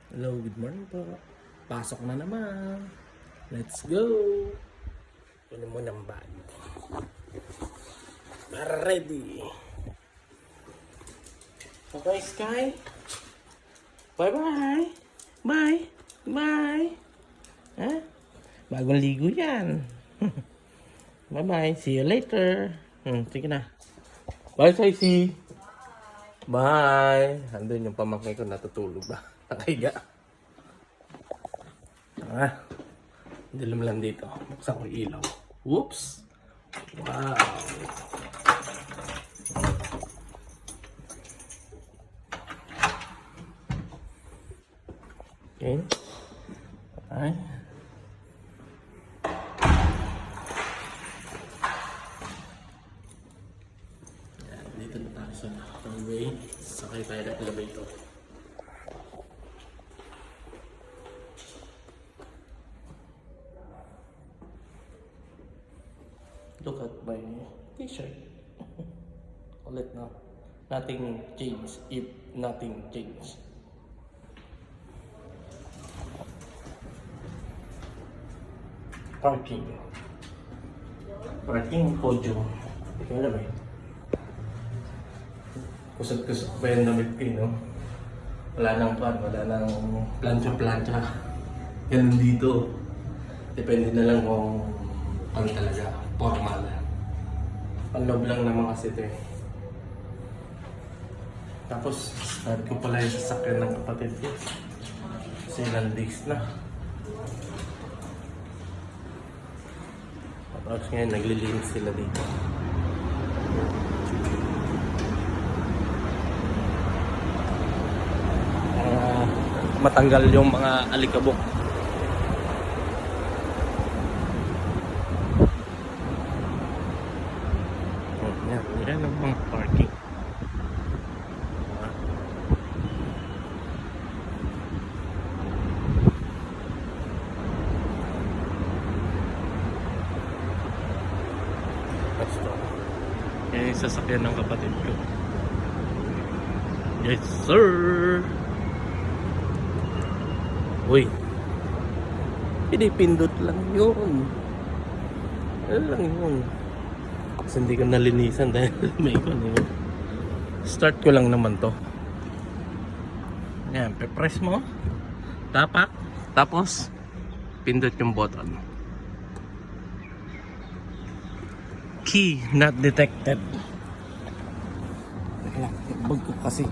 Hello, good morning po. Pasok na naman. Let's go. Kunin mo ng bag. Para ready. Okay, Sky. Bye-bye. Bye. Bye. Ha? Bagong ligo yan. Bye-bye. See you later. Sige na. Bye, Saisi. Bye. Andun yung pamangkin ko natutulog ba? Nakahiga. Dilim lang dito. Buksan ko yung ilaw. Whoops! Wow! Okay. Ay. Yan, dito na tayo sa runway. Sakay tayo ng elevator. Look at my t-shirt. Ulit na. Nothing changed if nothing changed. Parking. Parking podium. Ito na ba yun? Kusot-kusot pa yung damit ko, no? Wala nang plancha-plancha. Ganun dito. Depende na lang kung ano talaga, formal. Panloob lang naman kasi ito eh. Tapos, start ko pala yung sasakyan ng kapatid ko. Kasi ilang days na. Tapos ngayon, naglilinis sila dito. Para matanggal yung mga alikabok. Yan ang mga parking. Basta. Yan yung sasakyan ng kapatid ko. Yes sir! Uy! Pinipindot lang yun. Ano lang yun? Kasi hindi ko nalinisan dahil may ikon yun. Start ko lang naman to. Ayan, pe-press mo. Tapak. Tapos, pindot yung button. Key not detected. Bag ko kasi.